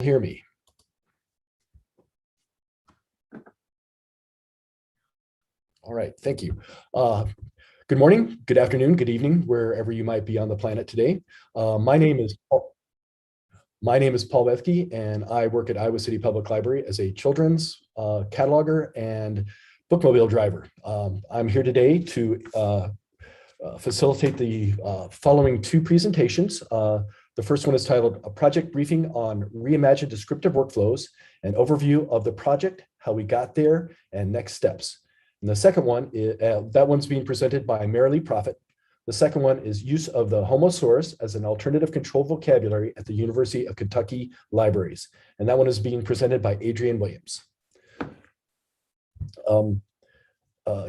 hear me? All right, thank you. Good morning, good afternoon, good evening, wherever you might be on the planet today. My name is Paul Bethke, and I work at Iowa City Public Library as a children's cataloger and bookmobile driver. I'm here today to facilitate the following two presentations. The first one is titled A Project Briefing on Reimagine Descriptive Workflows, an overview of the project, how we got there, and next steps. And the second one, that one's being presented by Merrilee Proffitt. The second one is use of the Homosaurus as an alternative control vocabulary at the University of Kentucky Libraries. And that one is being presented by Adrian Williams.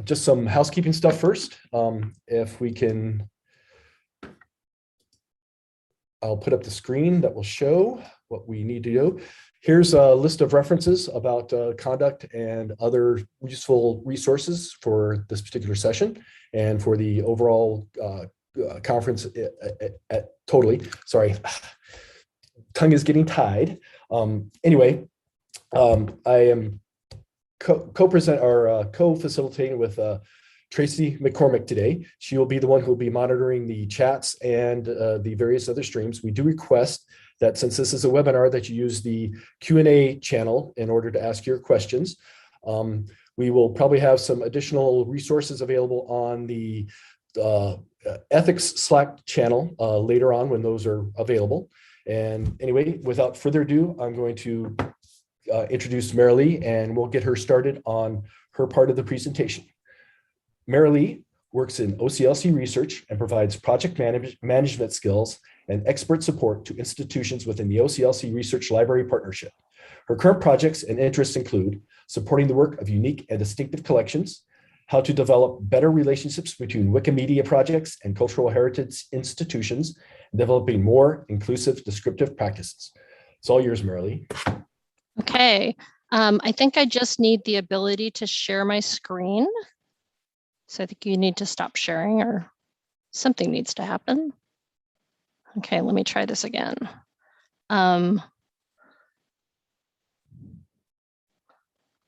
Just some housekeeping stuff first. If we can, I'll put up the screen that will show what we need to do. Here's a list of references about conduct and other useful resources for this particular session and for the overall conference totally. Sorry, tongue is getting tied. Anyway, I am co-facilitating with Tracy McCormick today. She will be the one who will be monitoring the chats and the various other streams. We do request that since this is a webinar that you use the Q&A channel in order to ask your questions. We will probably have some additional resources available on the ethics Slack channel later on when those are available. And anyway, without further ado, I'm going to introduce Merrilee, and we'll get her started on her part of the presentation. Merrilee works in OCLC research and provides project management skills and expert support to institutions within the OCLC Research Library Partnership. Her current projects and interests include supporting the work of unique and distinctive collections, how to develop better relationships between Wikimedia projects and cultural heritage institutions, and developing more inclusive descriptive practices. It's all yours, Merrilee. Okay, I think I just need the ability to share my screen. So I think you need to stop sharing or something needs to happen. Okay, let me try this again.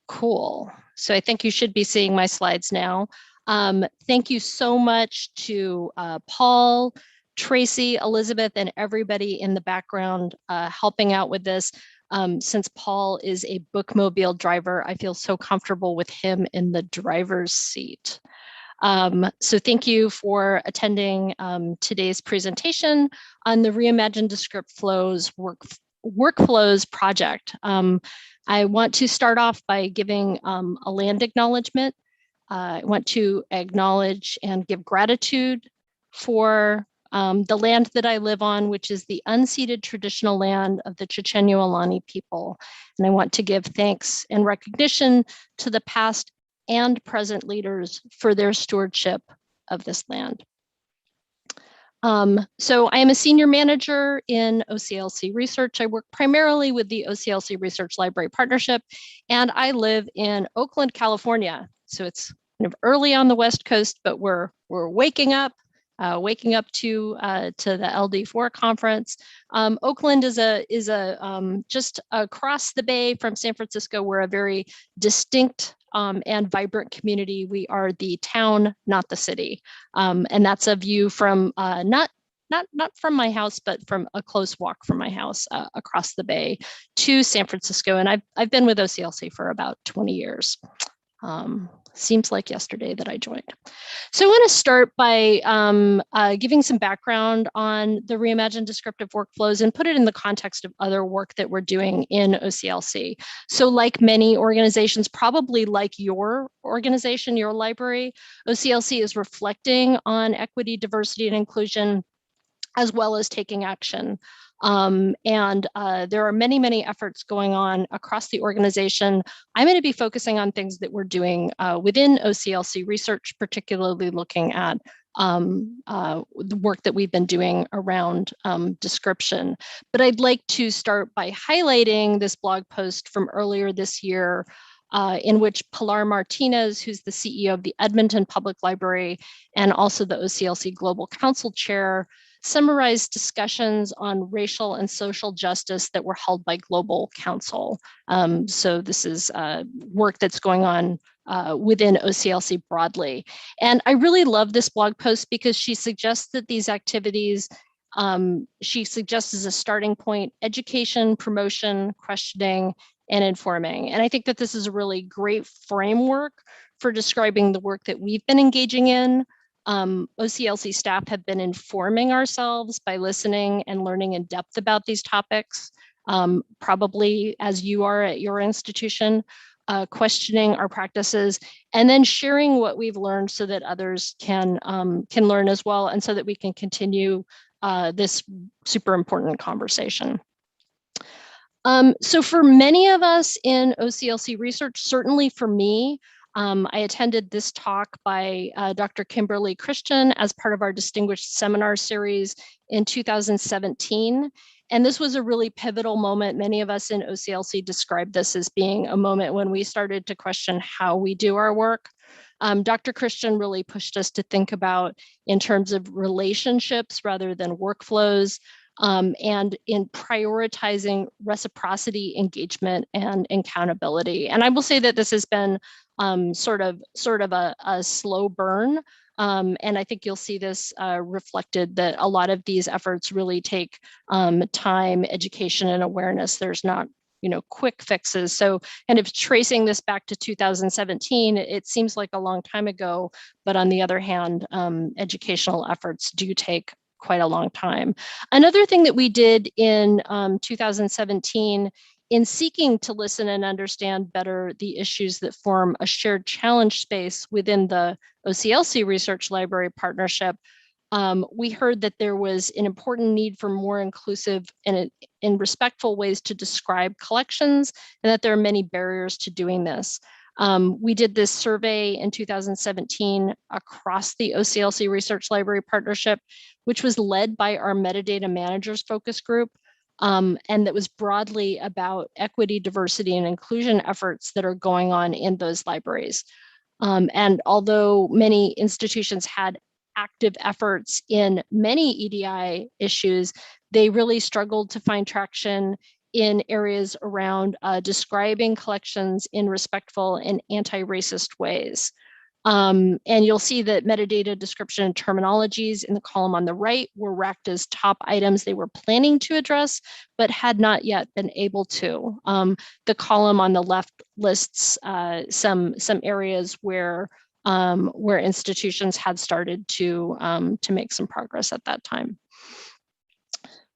Cool. So I think you should be seeing my slides now. Thank you so much to Paul, Tracy, Elizabeth, and everybody in the background helping out with this. Since Paul is a bookmobile driver, I feel so comfortable with him in the driver's seat. So thank you for attending today's presentation on the Reimagine Descriptive Workflows project. I want to start off by giving a land acknowledgement. I want to acknowledge and give gratitude for the land that I live on, which is the unceded traditional land of the Chochenyo-Alani people. And I want to give thanks and recognition to the past and present leaders for their stewardship of this land. So I am a senior manager in OCLC Research. I work primarily with the OCLC Research Library Partnership, and I live in Oakland, California. So it's kind of early on the West Coast, but we're waking up to the LD4 conference. Oakland is just across the bay from San Francisco. We're a very distinct and vibrant community. We are the town, not the city. And that's a view from not from my house, but from a close walk from my house across the bay to San Francisco. And I've been with OCLC for about 20 years. Seems like yesterday that I joined. So I want to start by giving some background on the Reimagine Descriptive Workflows and put it in the context of other work that we're doing in OCLC. So like many organizations, probably like your organization, your library, OCLC is reflecting on equity, diversity, and inclusion, as well as taking action. There are many, many efforts going on across the organization. I'm going to be focusing on things that we're doing within OCLC research, particularly looking at the work that we've been doing around description. But I'd like to start by highlighting this blog post from earlier this year in which Pilar Martinez, who's the CEO of the Edmonton Public Library and also the OCLC Global Council Chair, summarized discussions on racial and social justice that were held by Global Council. So this is work that's going on within OCLC broadly. And I really love this blog post because she suggests that these activities, she suggests as a starting point, education, promotion, questioning, and informing. And I think that this is a really great framework for describing the work that we've been engaging in. OCLC staff have been informing ourselves by listening and learning in depth about these topics, probably as you are at your institution, questioning our practices, and then sharing what we've learned so that others can learn as well, and so that we can continue this super important conversation. So for many of us in OCLC research, certainly for me, I attended this talk by Dr. Kimberly Christian as part of our Distinguished Seminar Series in 2017. And this was a really pivotal moment. Many of us in OCLC described this as being a moment when we started to question how we do our work. Dr. Christian really pushed us to think about in terms of relationships rather than workflows, and in prioritizing reciprocity, engagement, and accountability. And I will say that this has been sort of a slow burn. And I think you'll see this reflected, that a lot of these efforts really take time, education, and awareness. There's not quick fixes. So kind of tracing this back to 2017, it seems like a long time ago, but on the other hand, educational efforts do take quite a long time. Another thing that we did in 2017, in seeking to listen and understand better the issues that form a shared challenge space within the OCLC Research Library Partnership, we heard that there was an important need for more inclusive and in respectful ways to describe collections, and that there are many barriers to doing this. We did this survey in 2017 across the OCLC Research Library Partnership, which was led by our metadata managers focus group, and that was broadly about equity, diversity, and inclusion efforts that are going on in those libraries. And although many institutions had active efforts in many EDI issues, they really struggled to find traction in areas around describing collections in respectful and anti-racist ways. And you'll see that metadata description and terminologies in the column on the right were ranked as top items they were planning to address, but had not yet been able to. The column on the left lists some areas where institutions had started to make some progress at that time.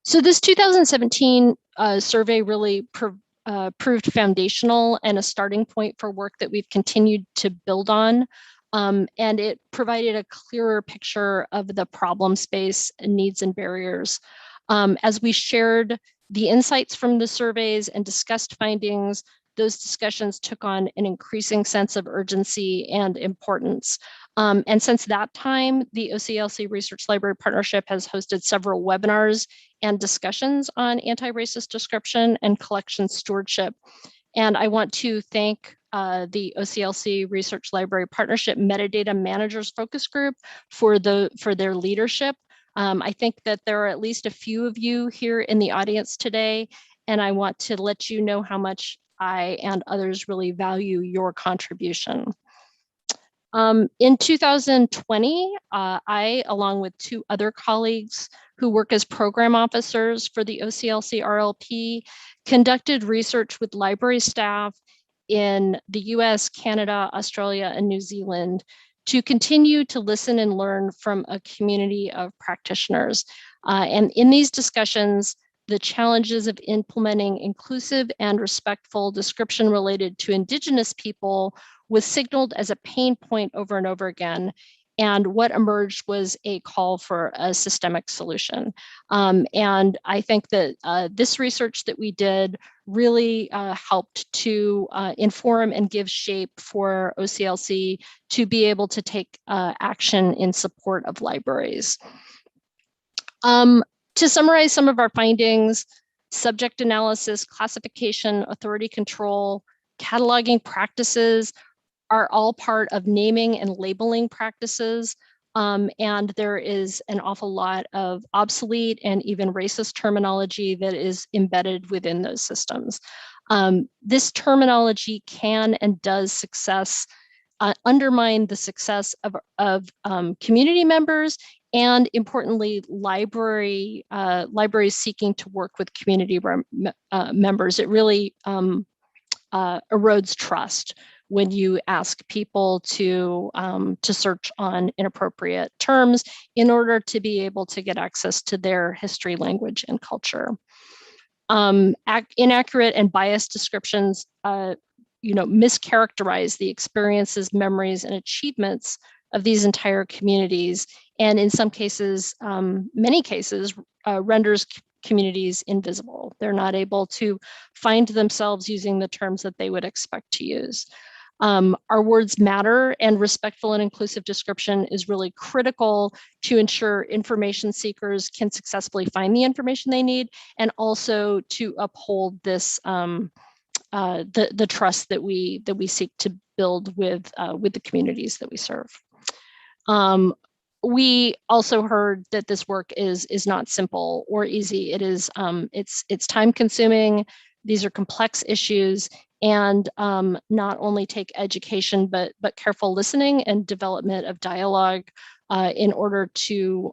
So this 2017 survey really proved foundational and a starting point for work that we've continued to build on. And it provided a clearer picture of the problem space, needs, and barriers. As we shared the insights from the surveys and discussed findings, those discussions took on an increasing sense of urgency and importance. And since that time, the OCLC Research Library Partnership has hosted several webinars and discussions on anti-racist description and collection stewardship. And I want to thank the OCLC Research Library Partnership Metadata Managers Focus Group for their leadership. I think that there are at least a few of you here in the audience today, and I want to let you know how much I and others really value your contribution. In 2020, I, along with two other colleagues who work as program officers for the OCLC RLP, conducted research with library staff in the US, Canada, Australia, and New Zealand to continue to listen and learn from a community of practitioners. And in these discussions, the challenges of implementing inclusive and respectful description related to Indigenous people was signaled as a pain point over and over again. And what emerged was a call for a systemic solution. And I think that this research that we did really helped to inform and give shape for OCLC to be able to take action in support of libraries. To summarize some of our findings, subject analysis, classification, authority control, cataloging practices are all part of naming and labeling practices. And there is an awful lot of obsolete and even racist terminology that is embedded within those systems. This terminology can and does undermine the success of community members, and importantly, libraries seeking to work with community members. It really erodes trust when you ask people to search on inappropriate terms in order to be able to get access to their history, language, and culture. Inaccurate and biased descriptions mischaracterize the experiences, memories, and achievements of these entire communities, and in some cases, many cases, renders communities invisible. They're not able to find themselves using the terms that they would expect to use. Our words matter, and respectful and inclusive description is really critical to ensure information seekers can successfully find the information they need, and also to uphold this the trust that we seek to build with the communities that we serve. We also heard that this work is not simple or easy. It is it's time consuming. These are complex issues, and not only take education, but careful listening and development of dialogue in order to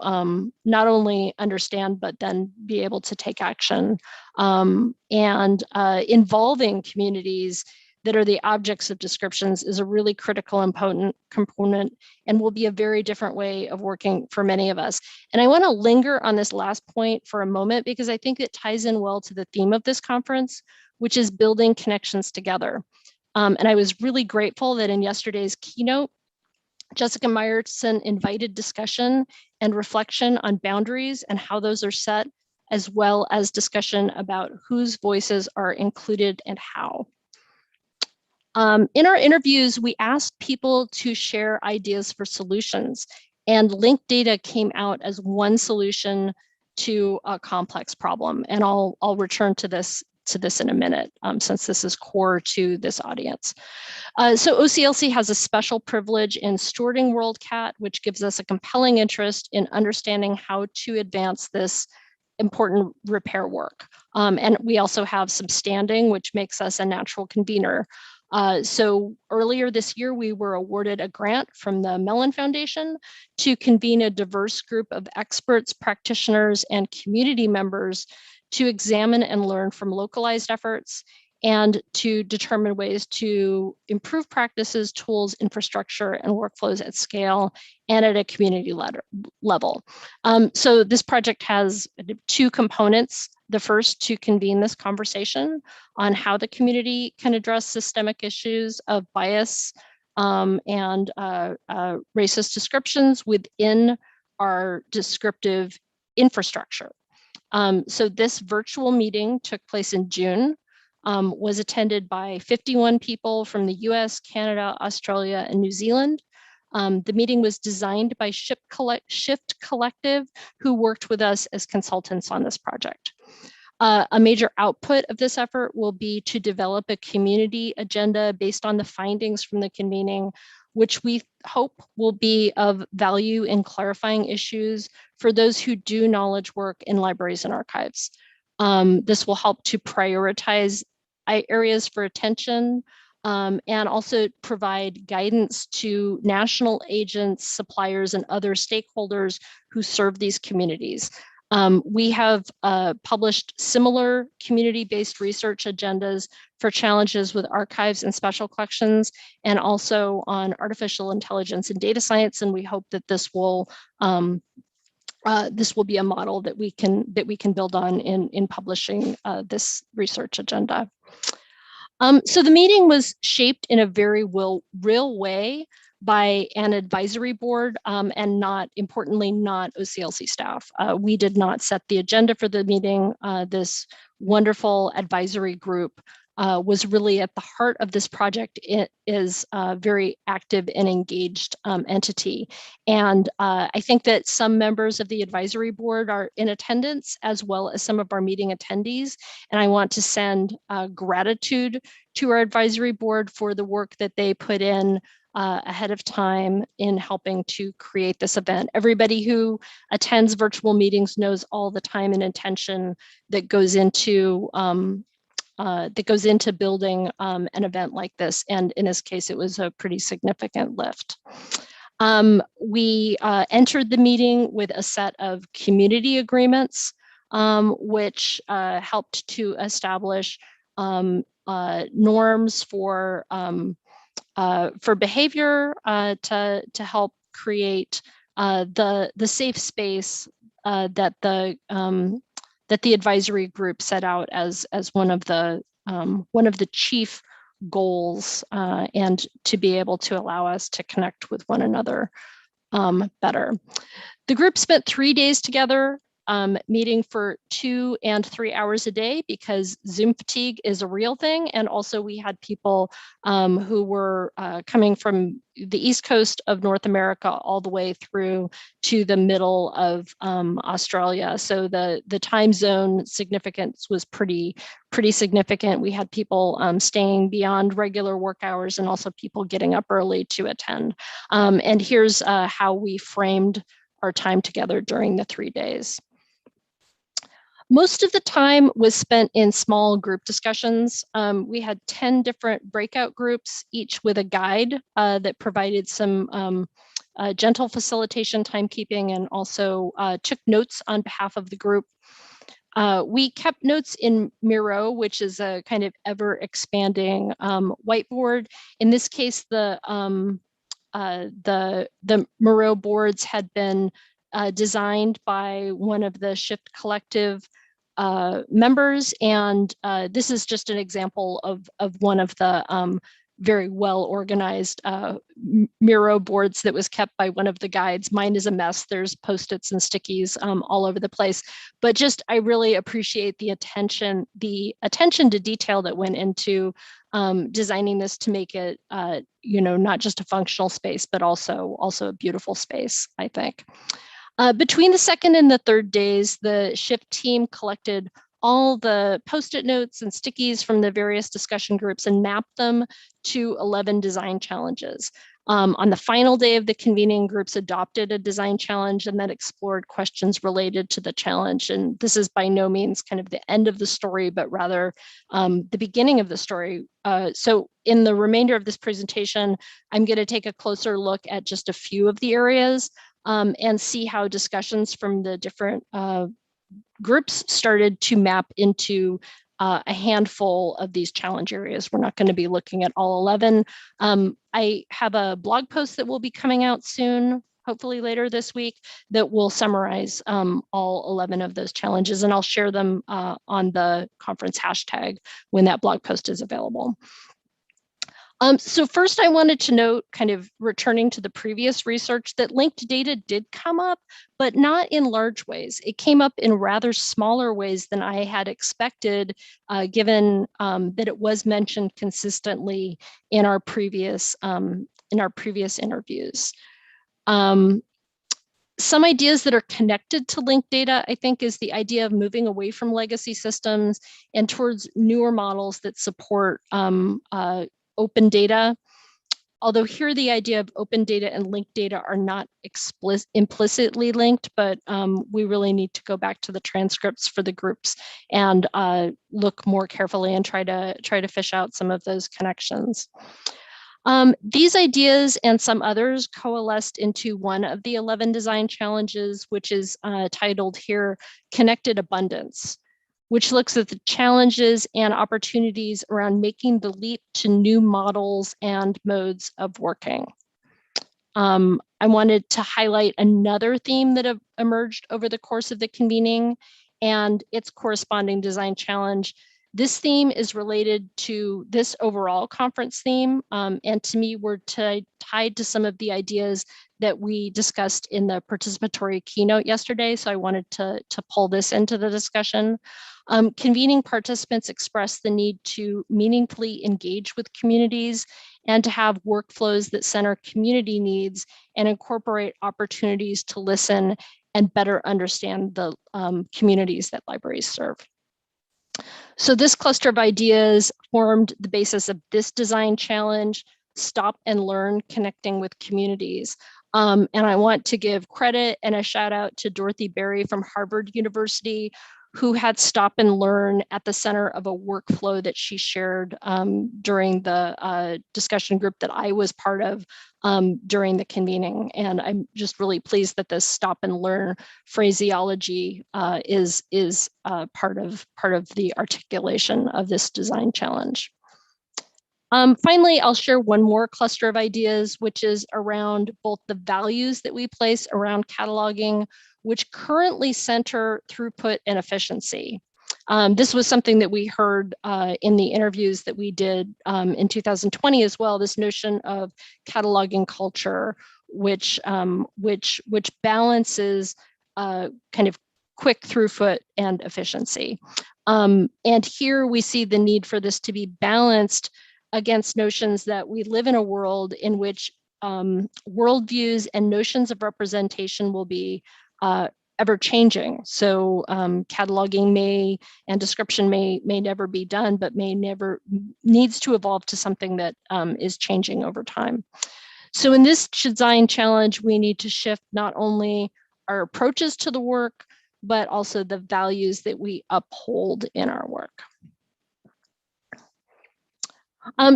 not only understand, but then be able to take action. And involving communities that are the objects of descriptions is a really critical component, and will be a very different way of working for many of us. And I want to linger on this last point for a moment, because I think it ties in well to the theme of this conference, which is building connections together. And I was really grateful that in yesterday's keynote, Jessica Meyerson invited discussion and reflection on boundaries and how those are set, as well as discussion about whose voices are included and how. In our interviews, we asked people to share ideas for solutions, and linked data came out as one solution to a complex problem. And I'll return to this in a minute, since this is core to this audience. So OCLC has a special privilege in stewarding WorldCat, which gives us a compelling interest in understanding how to advance this important repair work. And we also have some standing, which makes us a natural convener. So earlier this year, we were awarded a grant from the Mellon Foundation to convene a diverse group of experts, practitioners, and community members to examine and learn from localized efforts, and to determine ways to improve practices, tools, infrastructure, and workflows at scale and at a community level. So this project has two components. The first, to convene this conversation on how the community can address systemic issues of bias and racist descriptions within our descriptive infrastructure. So this virtual meeting took place in June, was attended by 51 people from the US, Canada, Australia, and New Zealand. The meeting was designed by Shift Collective, who worked with us as consultants on this project. A major output of this effort will be to develop a community agenda based on the findings from the convening, which we hope will be of value in clarifying issues for those who do knowledge work in libraries and archives. This will help to prioritize areas for attention, and also provide guidance to national agents, suppliers, and other stakeholders who serve these communities. We have published similar community-based research agendas for challenges with archives and special collections, and also on artificial intelligence and data science. And we hope that this will be a model that we can build on in publishing this research agenda. So the meeting was shaped in a very real way by an advisory board, and not OCLC staff. We did not set the agenda for the meeting. This wonderful advisory group was really at the heart of this project. It is a very active and engaged entity. And I think that some members of the advisory board are in attendance, as well as some of our meeting attendees. And I want to send gratitude to our advisory board for the work that they put in ahead of time in helping to create this event. Everybody who attends virtual meetings knows all the time and attention that goes into building an event like this. And in this case, it was a pretty significant lift. We entered the meeting with a set of community agreements, which helped to establish norms for behavior to help create the safe space that the advisory group set out as one of the chief goals, and to be able to allow us to connect with one another better. The group spent 3 days together, meeting for 2 and 3 hours a day, because Zoom fatigue is a real thing. And also we had people who were coming from the East Coast of North America all the way through to the middle of Australia. So the time zone significance was pretty significant. We had people staying beyond regular work hours, and also people getting up early to attend. And here's how we framed our time together during the 3 days. Most of the time was spent in small group discussions. We had 10 different breakout groups, each with a guide that provided some gentle facilitation, timekeeping, and also took notes on behalf of the group. We kept notes in Miro, which is a kind of ever-expanding whiteboard. In this case, the Miro boards had been designed by one of the Shift Collective members, and this is just an example of one of the very well organized Miro boards that was kept by one of the guides. Mine is a mess. There's Post-its and stickies all over the place, but just I really appreciate the attention to detail that went into designing this to make it not just a functional space, but also a beautiful space, I think. Between the second and the third days, the Shift team collected all the Post-it notes and stickies from the various discussion groups and mapped them to 11 design challenges. On the final day of the convening, groups adopted a design challenge and then explored questions related to the challenge. And this is by no means kind of the end of the story, but rather the beginning of the story. So in the remainder of this presentation, I'm going to take a closer look at just a few of the areas and see how discussions from the different groups started to map into a handful of these challenge areas. We're not going to be looking at all 11. I have a blog post that will be coming out soon, hopefully later this week, that will summarize all 11 of those challenges, and I'll share them on the conference hashtag when that blog post is available. So first I wanted to note, kind of returning to the previous research, that linked data did come up, but not in large ways. It came up in rather smaller ways than I had expected, given that it was mentioned consistently in our previous interviews. Some ideas that are connected to linked data, I think, is the idea of moving away from legacy systems and towards newer models that support open data. Although here the idea of open data and linked data are not implicitly linked, but we really need to go back to the transcripts for the groups and look more carefully and try to fish out some of those connections. These ideas and some others coalesced into one of the 11 design challenges, which is titled here, Connected Abundance, which looks at the challenges and opportunities around making the leap to new models and modes of working. I wanted to highlight another theme that emerged over the course of the convening and its corresponding design challenge. This theme is related to this overall conference theme, and to me, we're tied to some of the ideas that we discussed in the participatory keynote yesterday, so I wanted to pull this into the discussion. Convening participants expressed the need to meaningfully engage with communities and to have workflows that center community needs and incorporate opportunities to listen and better understand the communities that libraries serve. So this cluster of ideas formed the basis of this design challenge. stop and learn connecting with communities. And I want to give credit and a shout out to Dorothy Berry from Harvard University, who had stop and learn at the center of a workflow that she shared during the discussion group that I was part of during the convening. And I'm just really pleased that this stop and learn phraseology is part of the articulation of this design challenge. Finally, I'll share one more cluster of ideas, which is around both the values that we place around cataloging, which currently center throughput and efficiency. This was something that we heard in the interviews that we did in 2020 as well, this notion of cataloging culture, which balances kind of quick throughput and efficiency. And here we see the need for this to be balanced against notions that we live in a world in which worldviews and notions of representation will be ever changing. So cataloging and description may never be done, but needs to evolve to something that is changing over time. So in this design challenge, we need to shift not only our approaches to the work, but also the values that we uphold in our work.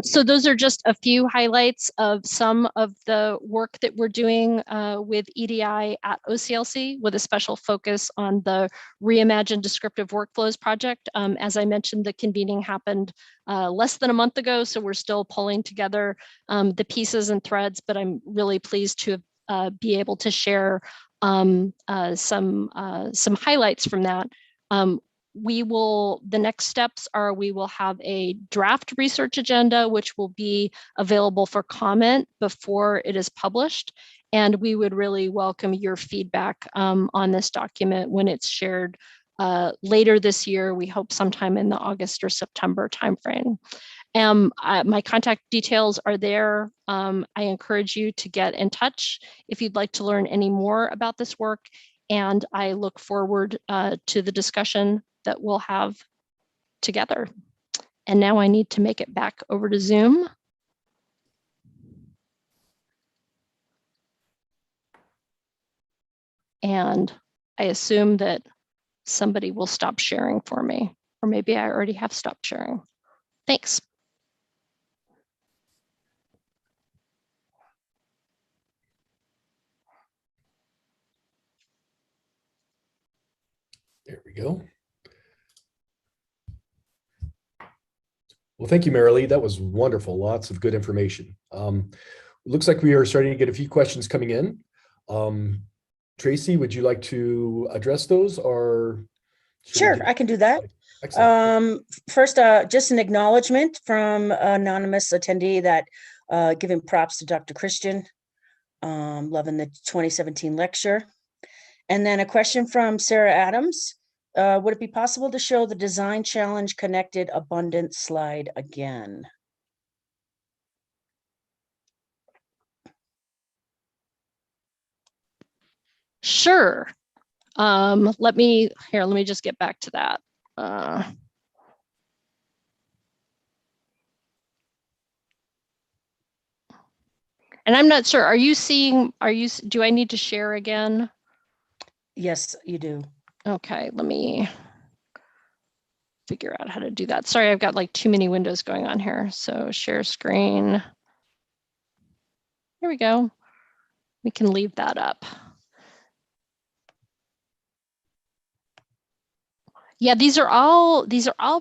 So those are just a few highlights of some of the work that we're doing with EDI at OCLC, with a special focus on the Reimagine Descriptive Workflows project. As I mentioned, the convening happened less than a month ago, so we're still pulling together the pieces and threads, but I'm really pleased to be able to share some highlights from that. The next steps are we will have a draft research agenda, which will be available for comment before it is published. And we would really welcome your feedback on this document when it's shared later this year. We hope sometime in the August or September timeframe. My contact details are there. I encourage you to get in touch if you'd like to learn any more about this work. And I look forward to the discussion that we'll have together. And now I need to make it back over to Zoom. And I assume that somebody will stop sharing for me, or maybe I already have stopped sharing. Thanks. There we go. Well, thank you, Merrilee. That was wonderful. Lots of good information. Looks like we are starting to get a few questions coming in. Tracy, would you like to address those, or? Sure, I can do that. Excellent. First, just an acknowledgement from anonymous attendee that giving props to Dr. Christian, loving the 2017 lecture. And then a question from Sarah Adams. Would it be possible to show the design challenge connected abundance slide again? Sure. Let me just get back to that. And I'm not sure, do I need to share again? Yes, you do. Okay, let me figure out how to do that. Sorry, I've got like too many windows going on here. So share screen. Here we go. We can leave that up. Yeah, these are all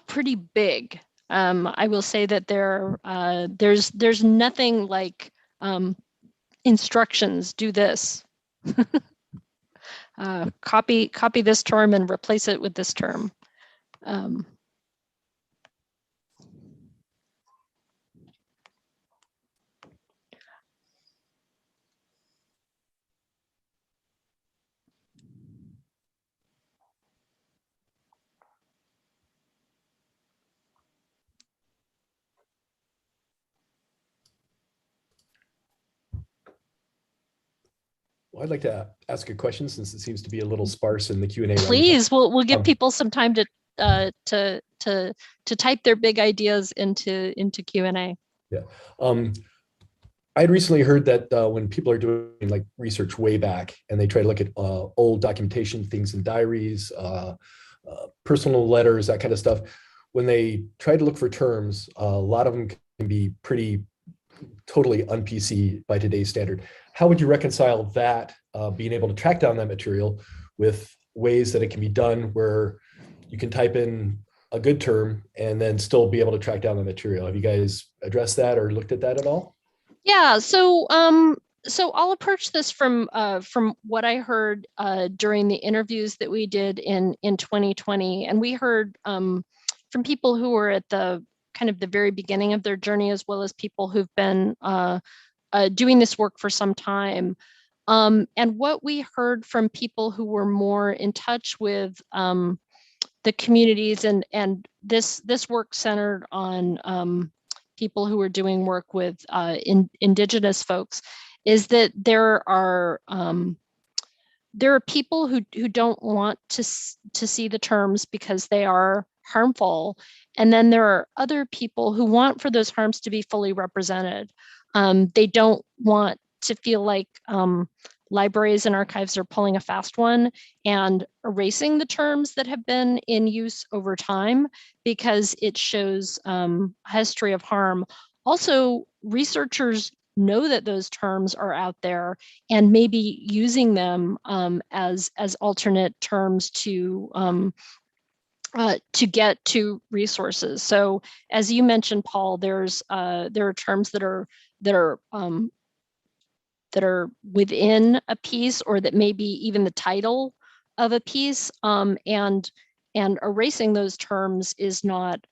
pretty big. I will say that there's nothing like instructions, do this. Copy this term and replace it with this term. Well, I'd like to ask a question since it seems to be a little sparse in the Q&A. Please, we'll give people some time to type their big ideas into Q&A. Yeah. I'd recently heard that when people are doing like research way back and they try to look at old documentation, things in diaries, personal letters, that kind of stuff, when they try to look for terms, a lot of them can be pretty totally un-PC by today's standard. How would you reconcile that, being able to track down that material with ways that it can be done where you can type in a good term and then still be able to track down the material? Have you guys addressed that or looked at that at all? Yeah, so I'll approach this from what I heard during the interviews that we did in 2020, and we heard from people who were at the kind of the very beginning of their journey, as well as people who've been doing this work for some time. And what we heard from people who were more in touch with the communities, and this work centered on people who are doing work with Indigenous folks, is that there are people who don't want to see the terms because they are harmful, and then there are other people who want for those harms to be fully represented. They don't want to feel like libraries and archives are pulling a fast one and erasing the terms that have been in use over time because it shows a history of harm. Also, researchers know that those terms are out there and maybe using them as alternate terms to get to resources. So, as you mentioned, Paul, there are terms that are within a piece, or that may be even the title of a piece, and erasing those terms is not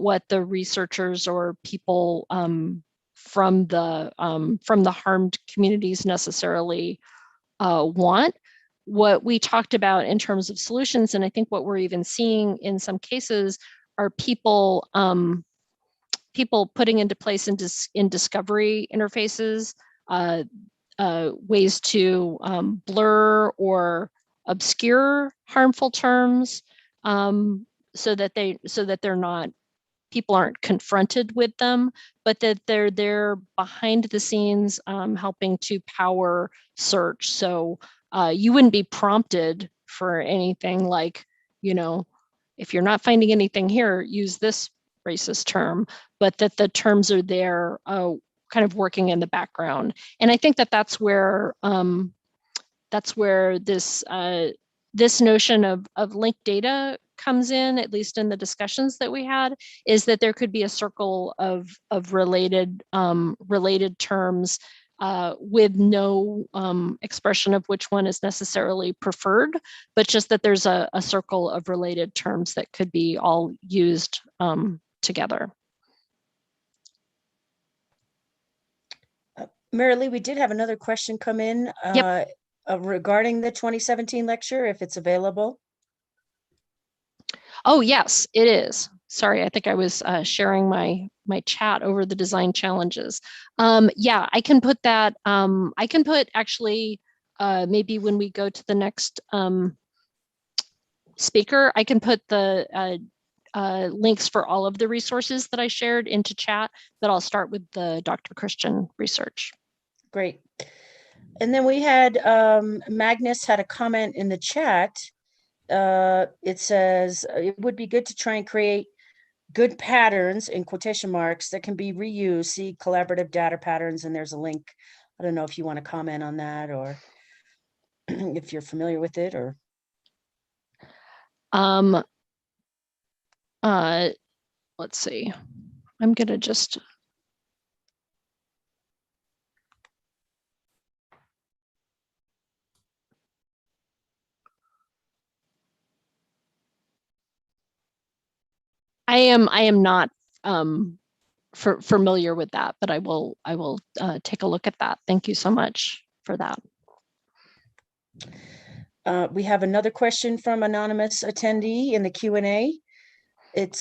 what the researchers or people from the harmed communities necessarily want. What we talked about in terms of solutions, and I think what we're even seeing in some cases, are people putting into place in discovery interfaces ways to blur or obscure harmful terms, so that they're not, people aren't confronted with them, but that they're there behind the scenes, helping to power search. So you wouldn't be prompted for anything like, if you're not finding anything here, use this racist term, but that the terms are there kind of working in the background. And I think that that's where this notion of linked data comes in, at least in the discussions that we had, is that there could be a circle of related terms with no expression of which one is necessarily preferred, but just that there's a circle of related terms that could be all used together. Merrilee, we did have another question come in regarding the 2017 lecture, if it's available. Oh, yes, it is. Sorry, I think I was sharing my chat over the design challenges. Yeah, I can put that. I can put actually maybe when we go to the next speaker, I can put the links for all of the resources that I shared into chat, but I'll start with the Dr. Christian research. Great. And then we had Magnus had a comment in the chat. It says, it would be good to try and create good patterns in quotation marks that can be reused. See collaborative data patterns, and there's a link. I don't know if you want to comment on that, or if you're familiar with it, or. Let's see. I'm gonna just. I am not familiar with that, but I will take a look at that. Thank you so much for that. We have another question from anonymous attendee in the Q&A. It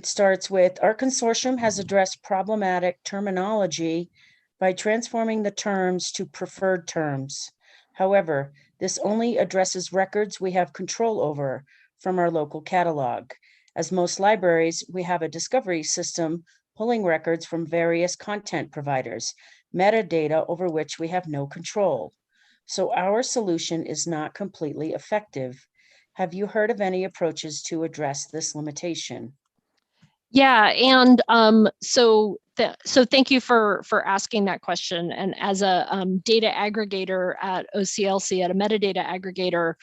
starts with, our consortium has addressed problematic terminology by transforming the terms to preferred terms. However, this only addresses records we have control over from our local catalog. As most libraries, we have a discovery system pulling records from various content providers, metadata over which we have no control. So our solution is not completely effective. Have you heard of any approaches to address this limitation? Yeah, and so thank you for asking that question. And as a data aggregator at OCLC, at a metadata aggregator,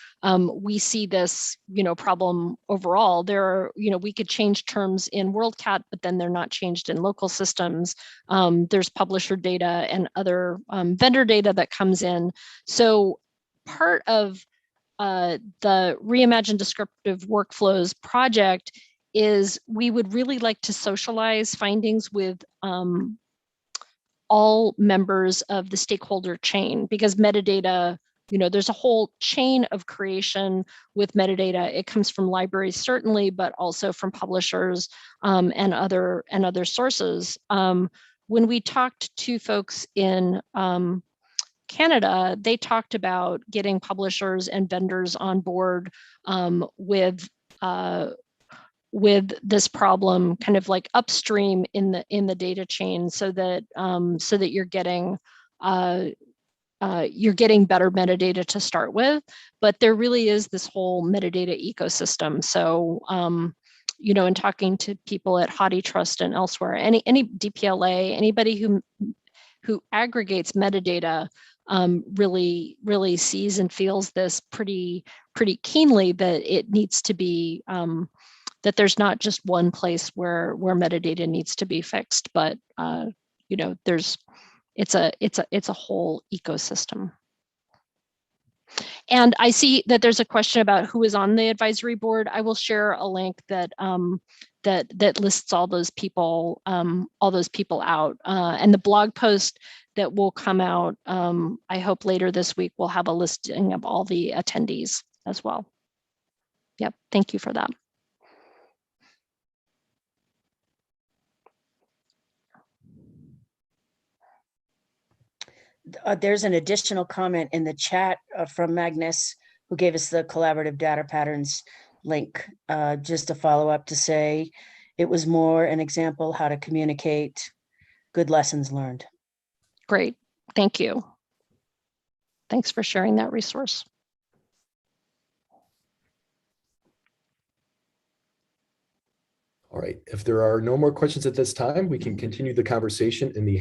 we see this problem overall. There are we could change terms in WorldCat, but then they're not changed in local systems. There's publisher data and other vendor data that comes in. So part of the Reimagine Descriptive Workflows project is we would really like to socialize findings with all members of the stakeholder chain, because metadata, there's a whole chain of creation with metadata. It comes from libraries certainly, but also from publishers and other sources. When we talked to folks in Canada, they talked about getting publishers and vendors on board with this problem kind of like upstream in the data chain, so that you're getting better metadata to start with. But there really is this whole metadata ecosystem. So in talking to people at HathiTrust and elsewhere, any DPLA, anybody who aggregates metadata really sees and feels this pretty keenly, that it needs to be that there's not just one place where metadata needs to be fixed, but it's a whole ecosystem. And I see that there's a question about who is on the advisory board. I will share a link that that lists all those people out, and the blog post that will come out, I hope later this week, will have a listing of all the attendees as well. Yep, thank you for that. There's an additional comment in the chat from Magnus, who gave us the collaborative data patterns link, just to follow up to say it was more an example how to communicate good lessons learned. Great, thank you. Thanks for sharing that resource. All right, if there are no more questions at this time, we can continue the conversation in the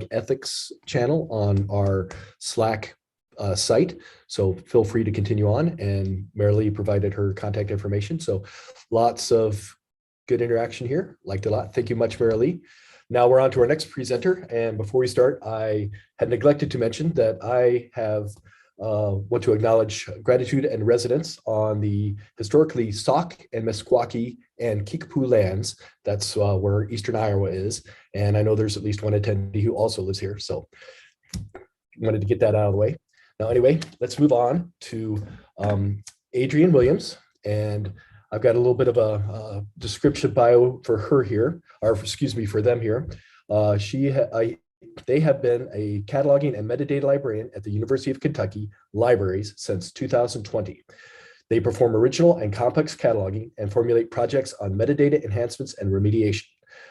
#ethics channel on our Slack site. So feel free to continue on, and Merrilee provided her contact information. So lots of good interaction here. Liked it a lot. Thank you much, Merrilee. Now we're on to our next presenter. And before we start, I had neglected to mention that I want to acknowledge gratitude and residence on the historically Sauk and Meskwaki and Kickapoo lands. That's where Eastern Iowa is. And I know there's at least one attendee who also lives here. So wanted to get that out of the way. Now, anyway, let's move on to Adrian Williams. And I've got a little bit of a descriptive bio for her here, or excuse me, for them here. They have been a cataloging and metadata librarian at the University of Kentucky Libraries since 2020. They perform original and complex cataloging and formulate projects on metadata enhancements and remediation.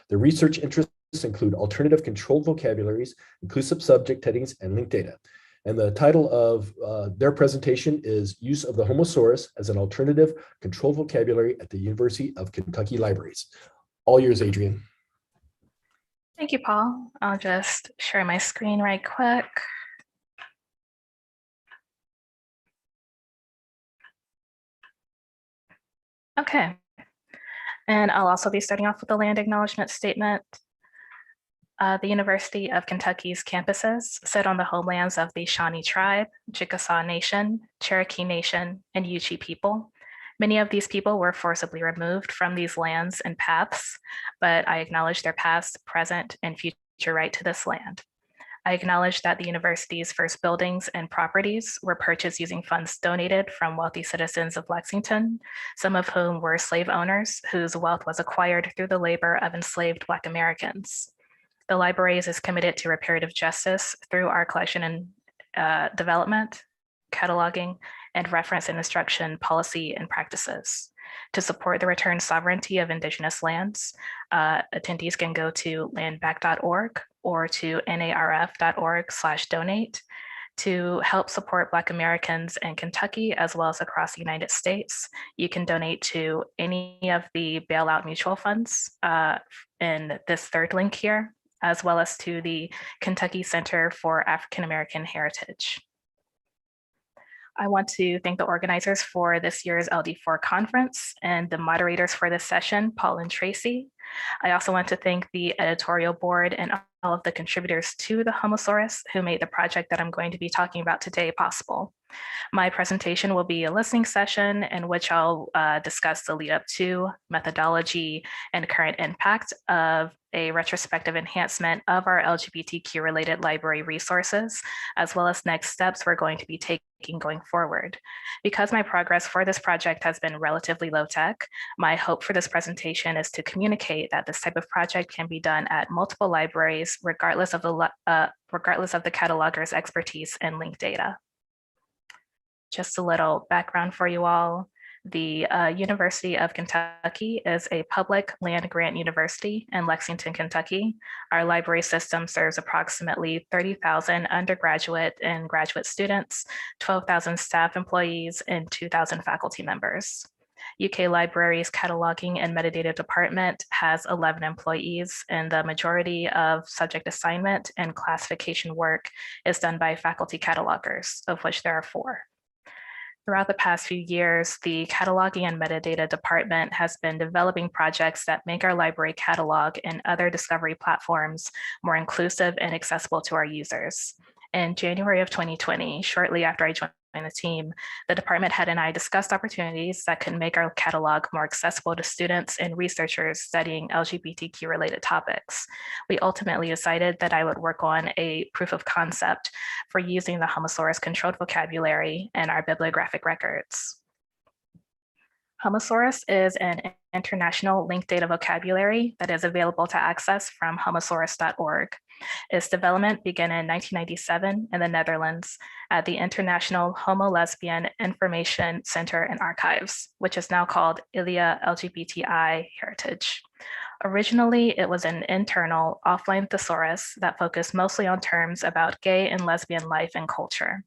Their research interests include alternative controlled vocabularies, inclusive subject headings, and linked data. And the title of their presentation is Use of the Homosaurus as an Alternative Controlled Vocabulary at the University of Kentucky Libraries. All yours, Adrian. Thank you, Paul. I'll just share my screen right quick. Okay. And I'll also be starting off with the land acknowledgement statement. The University of Kentucky's campuses sit on the homelands of the Shawnee tribe, Chickasaw Nation, Cherokee Nation, and Yuchi people. Many of these people were forcibly removed from these lands and paths, but I acknowledge their past, present, and future right to this land. I acknowledge that the university's first buildings and properties were purchased using funds donated from wealthy citizens of Lexington, some of whom were slave owners whose wealth was acquired through the labor of enslaved Black Americans. The Libraries is committed to reparative justice through our collection and development, cataloging, and reference and instruction policy and practices. To support the return sovereignty of Indigenous lands, attendees can go to landback.org or to narf.org/donate. To help support Black Americans in Kentucky, as well as across the United States, you can donate to any of the bailout mutual funds in this third link here, as well as to the Kentucky Center for African American Heritage. I want to thank the organizers for this year's LD4 conference and the moderators for this session, Paul and Tracy. I also want to thank the editorial board and all of the contributors to the Homosaurus who made the project that I'm going to be talking about today possible. My presentation will be a listening session in which I'll discuss the lead up to, methodology, and current impact of a retrospective enhancement of our LGBTQ related library resources, as well as next steps we're going to be taking going forward. Because my progress for this project has been relatively low tech, my hope for this presentation is to communicate that this type of project can be done at multiple libraries, regardless of the cataloger's expertise in linked data. Just a little background for you all. The University of Kentucky is a public land-grant university in Lexington, Kentucky. Our library system serves approximately 30,000 undergraduate and graduate students, 12,000 staff employees, and 2,000 faculty members. UK Library's cataloging and metadata department has 11 employees, and the majority of subject assignment and classification work is done by faculty catalogers, of which there are 4. Throughout the past few years, the cataloging and metadata department has been developing projects that make our library catalog and other discovery platforms more inclusive and accessible to our users. In January of 2020, shortly after I joined the team, the department head and I discussed opportunities that could make our catalog more accessible to students and researchers studying LGBTQ related topics. We ultimately decided that I would work on a proof of concept for using the Homosaurus controlled vocabulary in our bibliographic records. Homosaurus is an international linked data vocabulary that is available to access from homosaurus.org. Its development began in 1997 in the Netherlands at the International Homo Lesbian Information Center and Archives, which is now called ILIA LGBTI Heritage. Originally, it was an internal offline thesaurus that focused mostly on terms about gay and lesbian life and culture.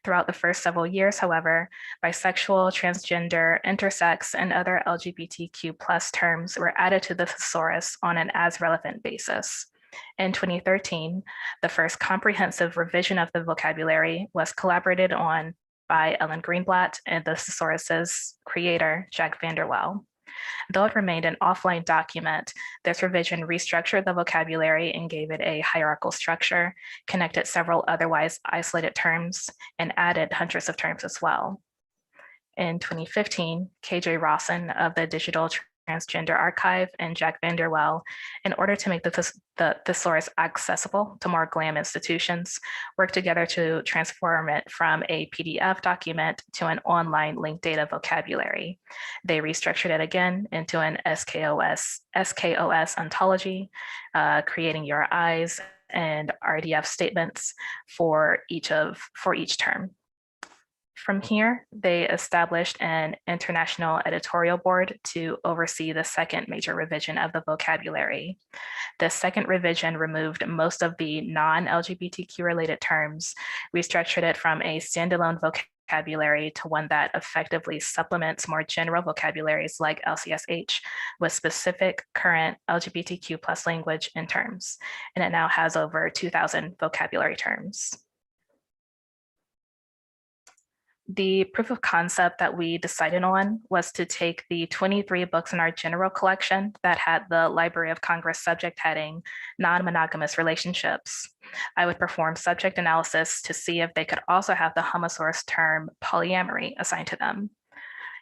Throughout the first several years, however, bisexual, transgender, intersex, and other LGBTQ+ terms were added to the thesaurus on an as relevant basis. In 2013, the first comprehensive revision of the vocabulary was collaborated on by Ellen Greenblatt and the thesaurus's creator, Jack Vanderwell. Though it remained an offline document, this revision restructured the vocabulary and gave it a hierarchical structure, connected several otherwise isolated terms, and added hundreds of terms as well. In 2015, KJ Rawson of the Digital Transgender Archive and Jack Vanderwell, in order to make the thesaurus accessible to more GLAM institutions, worked together to transform it from a PDF document to an online linked data vocabulary. They restructured it again into an SKOS ontology, creating URIs and RDF statements for each term. From here, they established an international editorial board to oversee the second major revision of the vocabulary. The second revision removed most of the non-LGBTQ related terms, restructured it from a standalone vocabulary to one that effectively supplements more general vocabularies like LCSH with specific current LGBTQ+ language and terms. And it now has over 2,000 vocabulary terms. The proof of concept that we decided on was to take the 23 books in our general collection that had the Library of Congress subject heading, non-monogamous relationships. I would perform subject analysis to see if they could also have the Homosaurus term polyamory assigned to them.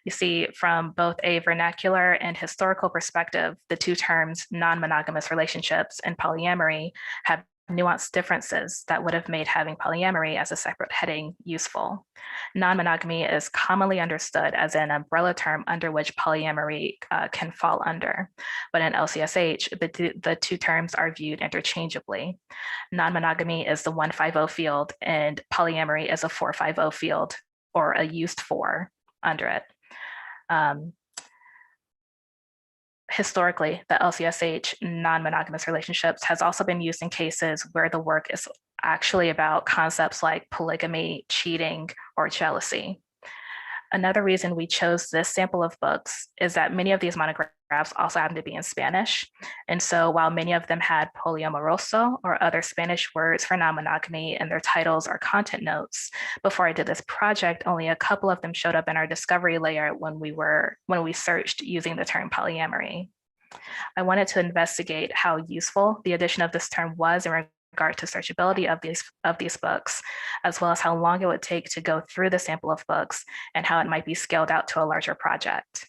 You see, from both a vernacular and historical perspective, the two terms non-monogamous relationships and polyamory have nuanced differences that would have made having polyamory as a separate heading useful. Non-monogamy is commonly understood as an umbrella term under which polyamory can fall under, but in LCSH, the two terms are viewed interchangeably. Non-monogamy is the 150 field and polyamory is a 450 field or a used for under it. historically, the LCSH non-monogamous relationships has also been used in cases where the work is actually about concepts like polygamy, cheating, or jealousy. Another reason we chose this sample of books is that many of these monographs also happen to be in Spanish. And so while many of them had poliamoroso or other Spanish words for non-monogamy in their titles or content notes, before I did this project, only a couple of them showed up in our discovery layer when we searched using the term polyamory. I wanted to investigate how useful the addition of this term was in regard to searchability of these books, as well as how long it would take to go through the sample of books and how it might be scaled out to a larger project.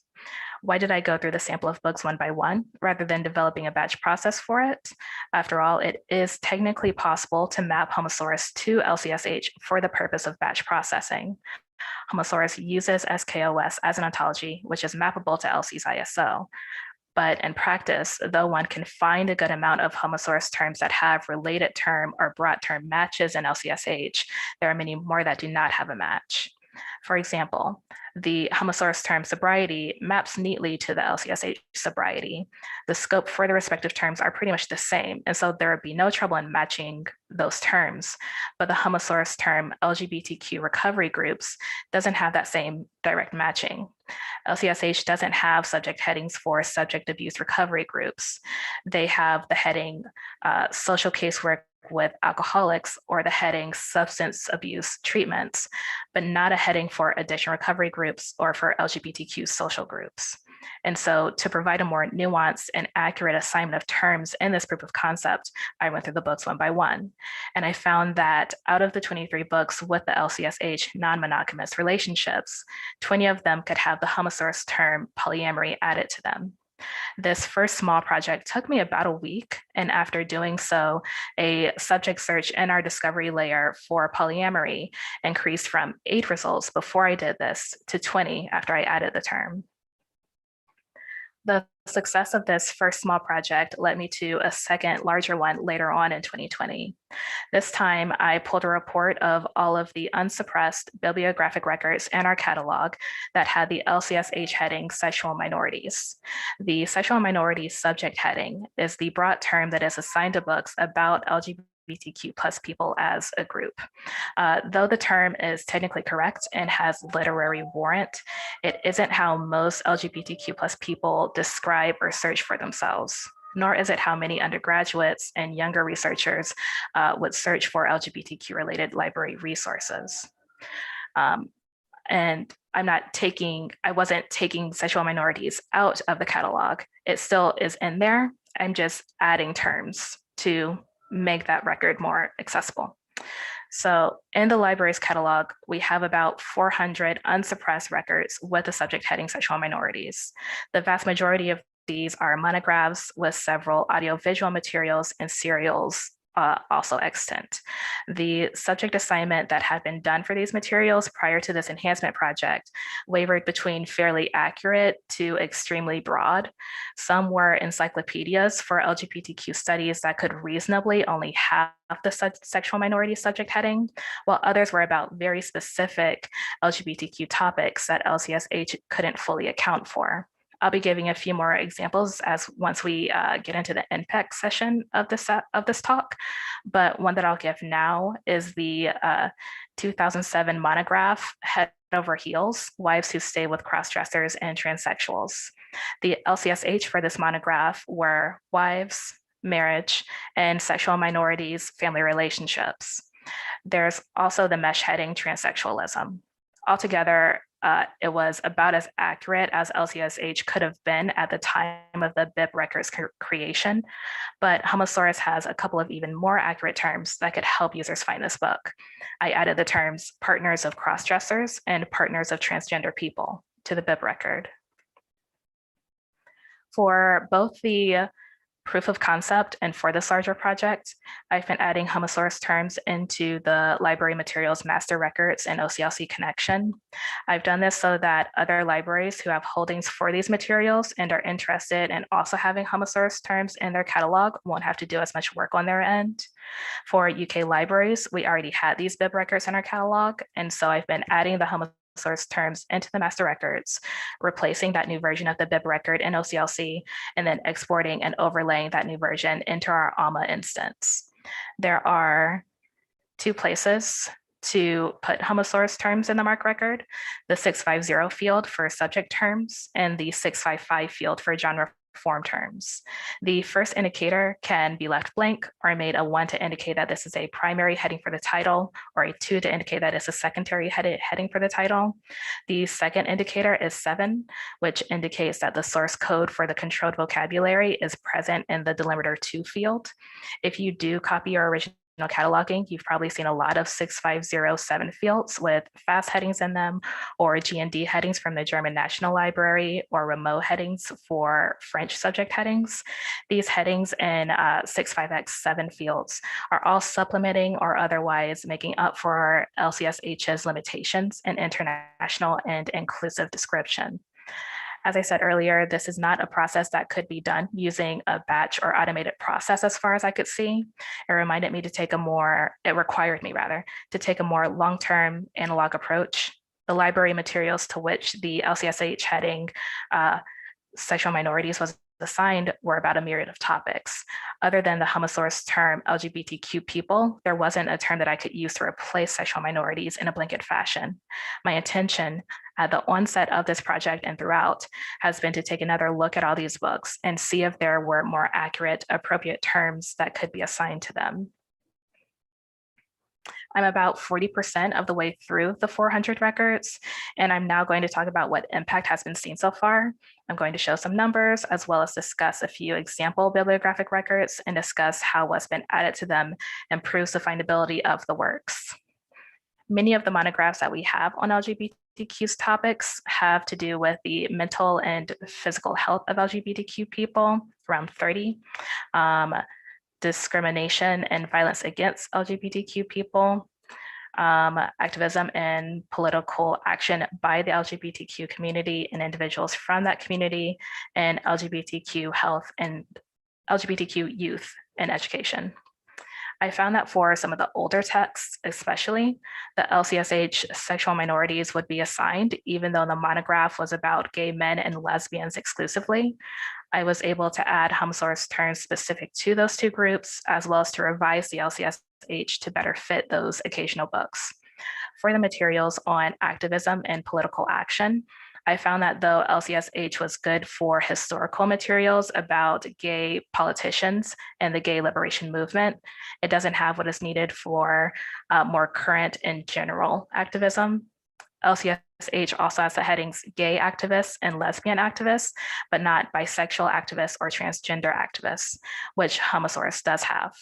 Why did I go through the sample of books one by one rather than developing a batch process for it? After all, it is technically possible to map Homosaurus to LCSH for the purpose of batch processing. Homosaurus uses SKOS as an ontology, which is mappable to LC's ISO. But in practice, though one can find a good amount of Homosaurus terms that have related term or brought term matches in LCSH, there are many more that do not have a match. For example, the Homosaurus term sobriety maps neatly to the LCSH sobriety. The scope for the respective terms are pretty much the same, and so there would be no trouble in matching those terms. But the Homosaurus term LGBTQ recovery groups doesn't have that same direct matching. LCSH doesn't have subject headings for subject abuse recovery groups. They have the heading social casework with alcoholics or the heading substance abuse treatments, but not a heading for addiction recovery groups or for LGBTQ social groups. And so to provide a more nuanced and accurate assignment of terms in this proof of concept, I went through the books one by one. And I found that out of the 23 books with the LCSH non-monogamous relationships, 20 of them could have the Homosaurus term polyamory added to them. This first small project took me about a week, and after doing so, a subject search in our discovery layer for polyamory increased from 8 results before I did this to 20 after I added the term. The success of this first small project led me to a second larger one later on in 2020. This time, I pulled a report of all of the unsuppressed bibliographic records in our catalog that had the LCSH heading sexual minorities. The sexual minorities subject heading is the broad term that is assigned to books about LGBTQ plus people as a group. Though the term is technically correct and has literary warrant, it isn't how most LGBTQ plus people describe or search for themselves, nor is it how many undergraduates and younger researchers would search for LGBTQ related library resources. And I wasn't taking sexual minorities out of the catalog. It still is in there. I'm just adding terms to make that record more accessible. So in the library's catalog, we have about 400 unsuppressed records with the subject heading sexual minorities. The vast majority of these are monographs with several audiovisual materials and serials also extant. The subject assignment that had been done for these materials prior to this enhancement project wavered between fairly accurate to extremely broad. Some were encyclopedias for LGBTQ studies that could reasonably only have the sexual minority subject heading, while others were about very specific LGBTQ topics that LCSH couldn't fully account for. I'll be giving a few more examples once we get into the NPEC session of this talk. But one that I'll give now is the 2007 monograph, Head Over Heels, Wives Who Stay with Crossdressers and Transsexuals. The LCSH for this monograph were wives, marriage, and sexual minorities, family relationships. There's also the mesh heading transsexualism. Altogether, it was about as accurate as LCSH could have been at the time of the BIP records creation, but Homosaurus has a couple of even more accurate terms that could help users find this book. I added the terms partners of crossdressers and partners of transgender people to the BIP record. For both the proof of concept and for this larger project, I've been adding Homosaurus terms into the library materials master records and OCLC connection. I've done this so that other libraries who have holdings for these materials and are interested in also having Homosaurus terms in their catalog won't have to do as much work on their end. For UK libraries, we already had these BIP records in our catalog, and so I've been adding the Homosource terms into the master records, replacing that new version of the bib record in OCLC, and then exporting and overlaying that new version into our ALMA instance. There are 2 places to put Homosource terms in the Marc record: the 650 field for subject terms and the 655 field for genre form terms. The first indicator can be left blank or made a 1 to indicate that this is a primary heading for the title, or a 2 to indicate that it's a secondary heading for the title. The second indicator is 7, which indicates that the source code for the controlled vocabulary is present in the delimiter 2 field. If you do copy your original cataloging, you've probably seen a lot of 6507 fields with fast headings in them, or GND headings from the German National Library, or remote headings for French subject headings. These headings in 65X7 fields are all supplementing or otherwise making up for LCSH's limitations in international and inclusive description. As I said earlier, this is not a process that could be done using a batch or automated process as far as I could see. It required me to take a more long-term analog approach. The library materials to which the LCSH heading sexual minorities was assigned were about a myriad of topics. Other than the Homosource term LGBTQ people, there wasn't a term that I could use to replace sexual minorities in a blanket fashion. My intention at the onset of this project and throughout has been to take another look at all these books and see if there were more accurate, appropriate terms that could be assigned to them. I'm about 40% of the way through the 400 records, and I'm now going to talk about what impact has been seen so far. I'm going to show some numbers, as well as discuss a few example bibliographic records and discuss how what's been added to them improves the findability of the works. Many of the monographs that we have on LGBTQ topics have to do with the mental and physical health of LGBTQ people, around 30. Discrimination and violence against LGBTQ people, activism and political action by the LGBTQ community and individuals from that community, and LGBTQ health and LGBTQ youth and education. I found that for some of the older texts, especially, the LCSH sexual minorities would be assigned, even though the monograph was about gay men and lesbians exclusively. I was able to add Homosource terms specific to those 2 groups, as well as to revise the LCSH to better fit those occasional books. For the materials on activism and political action, I found that though LCSH was good for historical materials about gay politicians and the gay liberation movement, it doesn't have what is needed for more current and general activism. LCSH also has the headings gay activists and lesbian activists, but not bisexual activists or transgender activists, which Homosource does have.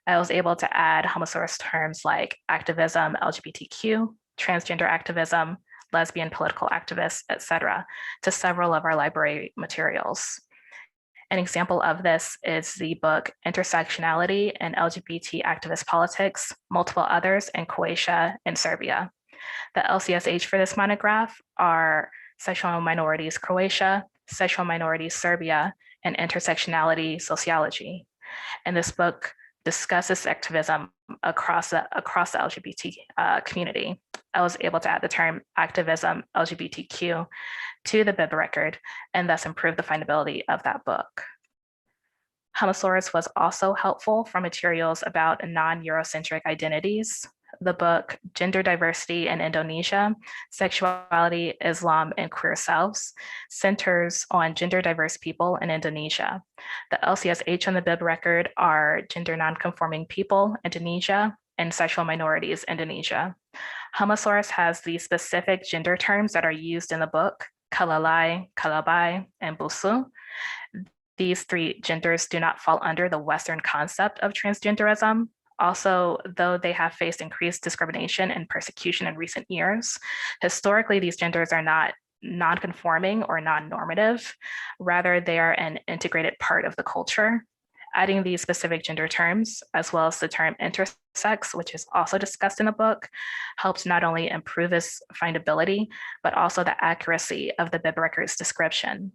I was able to add Homosource terms like activism, LGBTQ, transgender activism, lesbian political activists, etc., to several of our library materials. An example of this is the book Intersectionality and LGBT Activist Politics, Multiple Others in Croatia and Serbia. The LCSH for this monograph are Sexual Minorities Croatia, Sexual Minorities Serbia, and Intersectionality Sociology. And this book discusses activism across the LGBT community. I was able to add the term activism LGBTQ to the bib record and thus improve the findability of that book. Homosaurus was also helpful for materials about non-Eurocentric identities. The book Gender Diversity in Indonesia, Sexuality, Islam, and Queer Selves centers on gender diverse people in Indonesia. The LCSH on the bib record are Gender Nonconforming People, Indonesia, and Sexual Minorities, Indonesia. Homosaurus has the specific gender terms that are used in the book, kalalai, kalabai, and busu. These 3 genders do not fall under the Western concept of transgenderism. Also, though they have faced increased discrimination and persecution in recent years, historically, these genders are not non-conforming or non-normative. Rather, they are an integrated part of the culture. Adding these specific gender terms, as well as the term intersex, which is also discussed in the book, helps not only improve its findability, but also the accuracy of the bib record's description.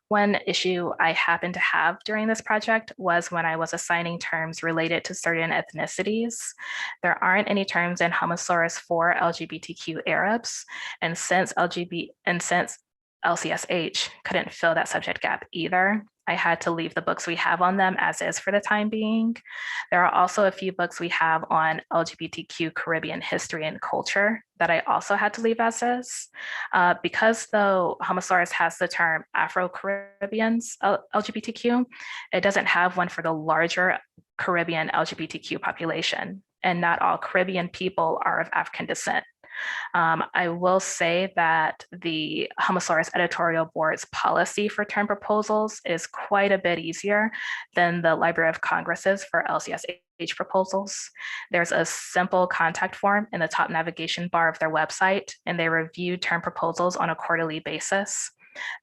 One issue I happened to have during this project was when I was assigning terms related to certain ethnicities. There aren't any terms in Homosaurus for LGBTQ Arabs, and since LCSH couldn't fill that subject gap either, I had to leave the books we have on them as is for the time being. There are also a few books we have on LGBTQ Caribbean history and culture that I also had to leave as is. Because though Homosaurus has the term Afro-Caribbeans LGBTQ, it doesn't have one for the larger Caribbean LGBTQ population, and not all Caribbean people are of African descent. I will say that the Homosaurus editorial board's policy for term proposals is quite a bit easier than the Library of Congress's for LCSH proposals. There's a simple contact form in the top navigation bar of their website, and they review term proposals on a quarterly basis.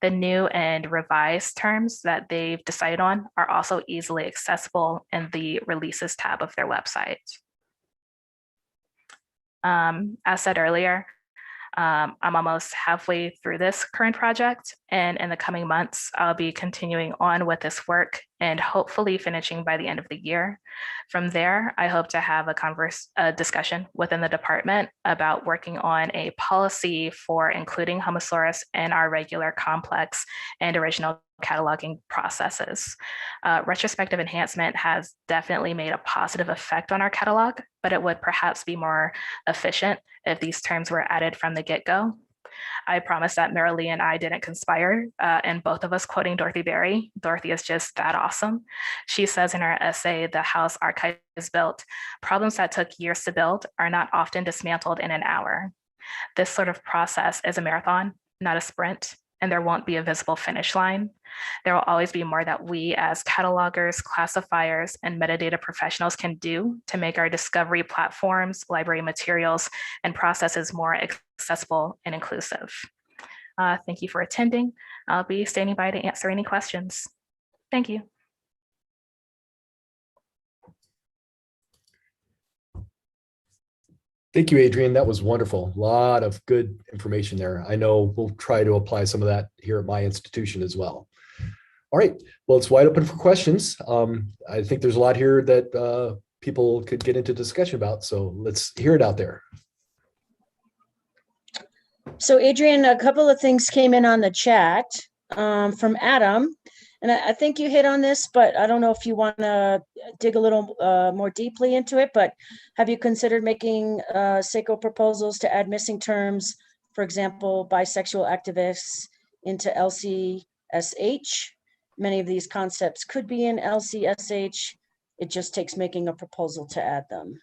The new and revised terms that they've decided on are also easily accessible in the releases tab of their website. As said earlier, I'm almost halfway through this current project, and in the coming months, I'll be continuing on with this work and hopefully finishing by the end of the year. From there, I hope to have a discussion within the department about working on a policy for including Homosaurus in our regular complex and original cataloging processes. Retrospective enhancement has definitely made a positive effect on our catalog, but it would perhaps be more efficient if these terms were added from the get-go. I promise that Merrilee and I didn't conspire, and both of us quoting Dorothy Berry. Dorothy is just that awesome. She says in her essay, "The House Archive is Built, problems that took years to build are not often dismantled in an hour. This sort of process is a marathon, not a sprint, and there won't be a visible finish line. There will always be more that we as catalogers, classifiers, and metadata professionals can do to make our discovery platforms, library materials, and processes more accessible and inclusive." Thank you for attending. I'll be standing by to answer any questions. Thank you. Thank you, Adrian. That was wonderful. A lot of good information there. I know we'll try to apply some of that here at my institution as well. All right. Well, it's wide open for questions. I think there's a lot here that people could get into discussion about. So let's hear it out there. So Adrian, a couple of things came in on the chat from Adam. And I think you hit on this, but I don't know if you want to dig a little more deeply into it, but have you considered making SACO proposals to add missing terms, for example, bisexual activists into LCSH? Many of these concepts could be in LCSH. It just takes making a proposal to add them.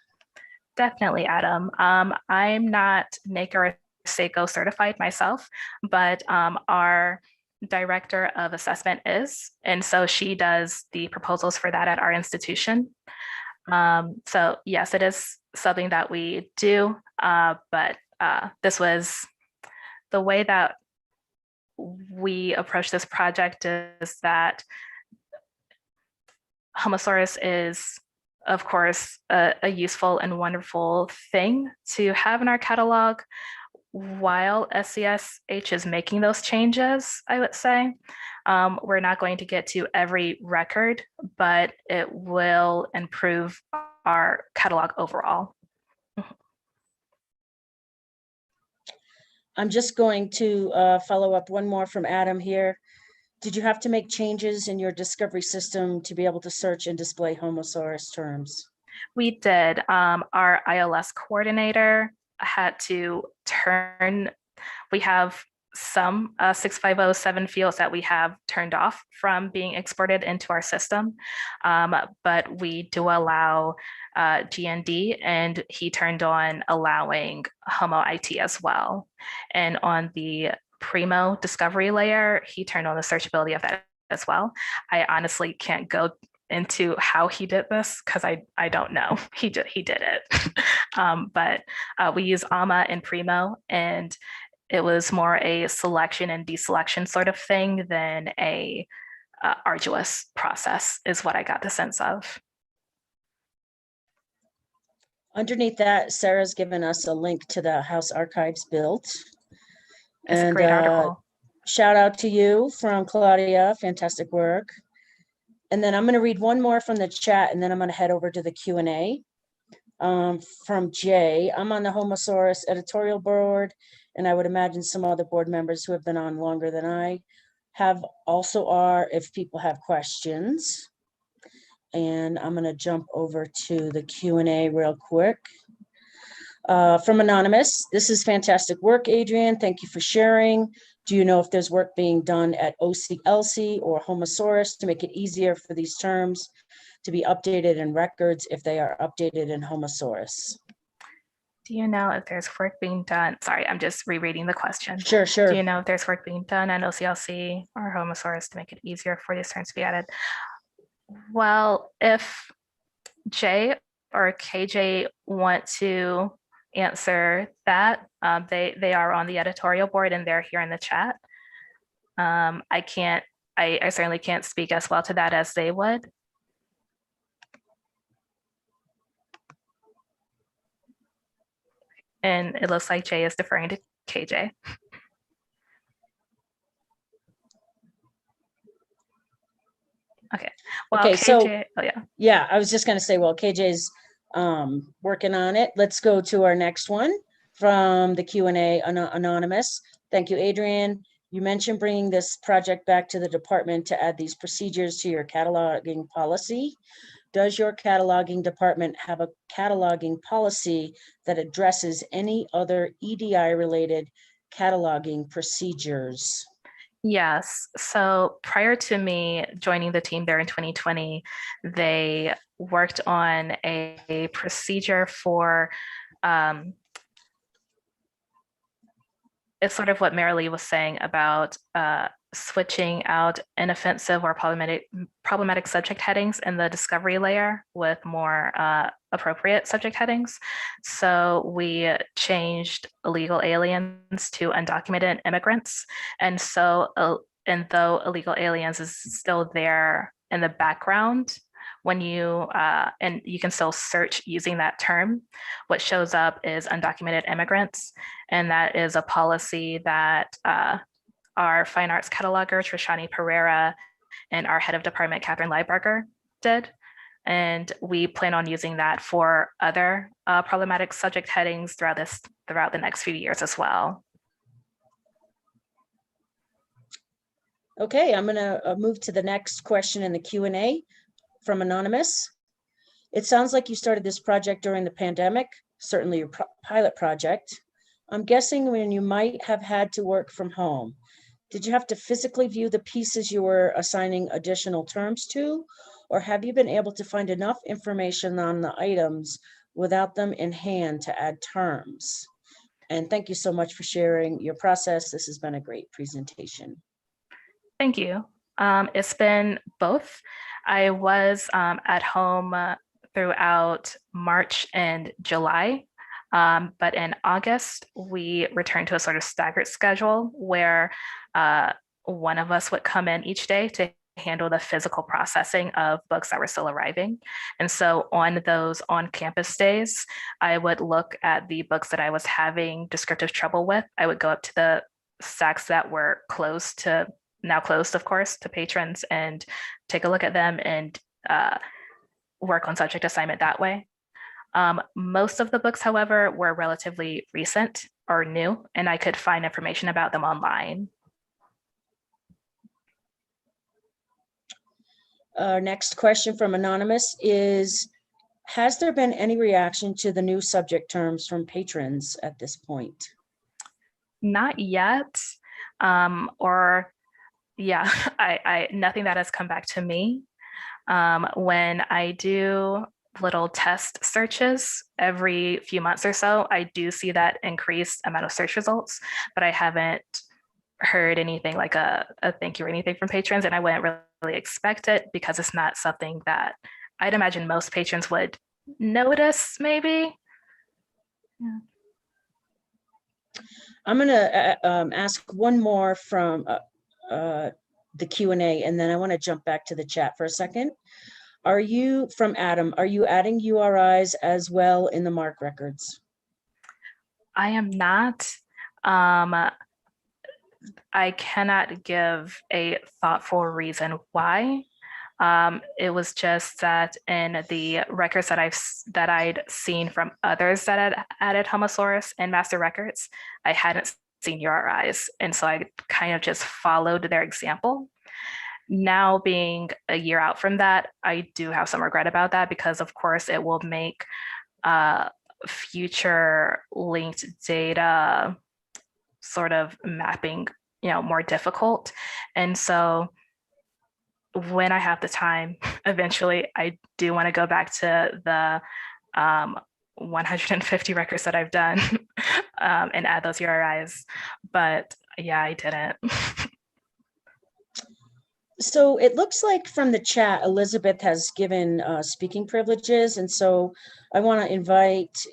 Definitely, Adam. I'm not NAICS or SACO certified myself, but our director of assessment is, and so she does the proposals for that at our institution. So yes, it is something that we do, but this was the way that we approach this project is that Homosaurus is, of course, a useful and wonderful thing to have in our catalog while SCSH is making those changes, I would say. We're not going to get to every record, but it will improve our catalog overall. I'm just going to follow up one more from Adam here. Did you have to make changes in your discovery system to be able to search and display Homosaurus terms? We did. Our ILS coordinator had to turn, we have some 6507 fields that we have turned off from being exported into our system, but we do allow GND, and he turned on allowing Homo IT as well. And on the Primo discovery layer, he turned on the searchability of that as well. I honestly can't go into how he did this because I don't know. He did it. But we use AMA and Primo, and it was more a selection and deselection sort of thing than a arduous process is what I got the sense of. Underneath that, Sarah's given us a link to the House Archives build. It's a great article. shout out to you from Claudia, fantastic work. And then I'm going to read one more from the chat, and then I'm going to head over to the Q&A. From Jay, I'm on the Homosaurus editorial board, and I would imagine some other board members who have been on longer than I have also are, if people have questions. And I'm going to jump over to the Q&A real quick. From Anonymous, this is fantastic work, Adrian. Thank you for sharing. Do you know if there's work being done at OCLC or Homosaurus to make it easier for these terms to be updated in records if they are updated in Homosaurus? Do you know if there's work being done? Sorry, I'm just rereading the question. Sure. Do you know if there's work being done on OCLC or Homosaurus to make it easier for these terms to be added? Well, if Jay or KJ want to answer that, they are on the editorial board and they're here in the chat. I certainly can't speak as well to that as they would. And it looks like Jay is deferring to KJ. Okay. Well, okay, KJ, so oh yeah. Yeah, I was just going to say, well, KJ's working on it. Let's go to our next one from the Q&A Anonymous. Thank you, Adrian. You mentioned bringing this project back to the department to add these procedures to your cataloging policy. Does your cataloging department have a cataloging policy that addresses any other EDI-related cataloging procedures? Yes. So prior to me joining the team there in 2020, they worked on a procedure for, it's sort of what Merrilee was saying about switching out inoffensive or problematic subject headings in the discovery layer with more appropriate subject headings. So we changed illegal aliens to undocumented immigrants. And so, and though illegal aliens is still there in the background, when you, and you can still search using that term, what shows up is undocumented immigrants. And that is a policy that our fine arts cataloger, Trishani Pereira, and our head of department, Catherine Leiberger, did. And we plan on using that for other problematic subject headings throughout the next few years as well. Okay, I'm going to move to the next question in the Q&A from Anonymous. It sounds like you started this project during the pandemic, certainly your pilot project. I'm guessing when you might have had to work from home. Did you have to physically view the pieces you were assigning additional terms to, or have you been able to find enough information on the items without them in hand to add terms? And thank you so much for sharing your process. This has been a great presentation. Thank you. It's been both. I was at home throughout March and July. But in August, we returned to a sort of staggered schedule where one of us would come in each day to handle the physical processing of books that were still arriving. And so on those on-campus days, I would look at the books that I was having descriptive trouble with. I would go up to the stacks that were now closed, of course, to patrons and take a look at them and work on subject assignment that way. Most of the books, however, were relatively recent or new, and I could find information about them online. Our next question from Anonymous is, has there been any reaction to the new subject terms from patrons at this point? Not yet, nothing that has come back to me. When I do little test searches every few months or so, I do see that increased amount of search results, but I haven't heard anything like a thank you or anything from patrons, and I wouldn't really expect it because it's not something that I'd imagine most patrons would notice, maybe. Yeah. I'm going to ask one more from the Q&A, and then I want to jump back to the chat for a second. Are you, from Adam, are you adding URIs as well in the Marc records? I am not. I cannot give a thoughtful reason why. It was just that in the records that I'd seen from others that had added Homosaurus and master records, I hadn't seen URIs, and so I kind of just followed their example. Now, being a year out from that, I do have some regret about that, because of course it will make future linked data sort of mapping, more difficult. And so when I have the time, eventually I do want to go back to the 150 records that I've done and add those URIs. But yeah, I didn't. So it looks like from the chat, Elizabeth has given speaking privileges. And so I want to invite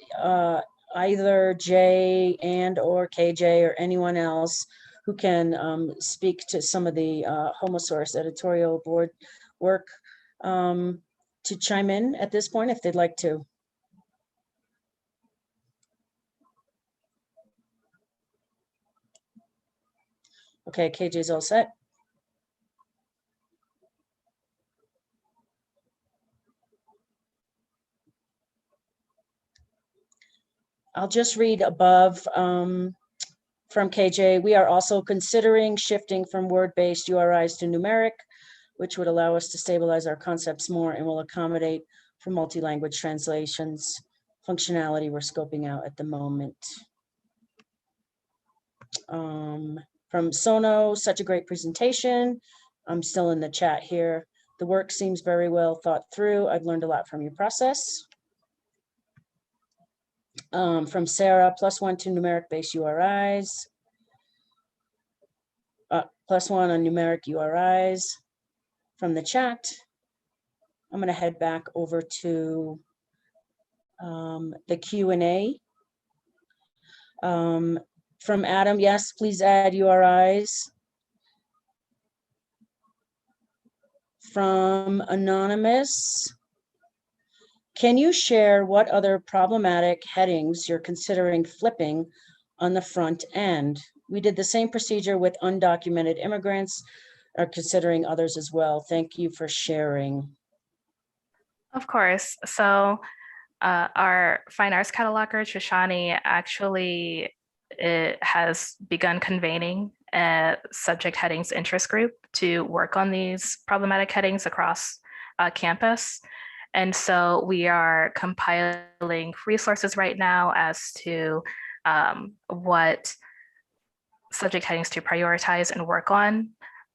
either Jay and or KJ or anyone else who can speak to some of the Homosource editorial board work to chime in at this point if they'd like to. Okay, KJ's all set. I'll just read above from KJ. We are also considering shifting from word-based URIs to numeric, which would allow us to stabilize our concepts more and will accommodate for multi-language translations functionality we're scoping out at the moment. From Sono, such a great presentation. I'm still in the chat here. The work seems very well thought through. I've learned a lot from your process. From Sarah, +1 to numeric-based URIs. +1 on numeric URIs. From the chat, I'm going to head back over to the Q&A. From Adam, yes, please add URIs. From Anonymous, can you share what other problematic headings you're considering flipping on the front end? We did the same procedure with undocumented immigrants, are considering others as well. Thank you for sharing. Of course. So our fine arts cataloger, Shoshani, actually has begun convening a subject headings interest group to work on these problematic headings across campus. And so we are compiling resources right now as to what subject headings to prioritize and work on.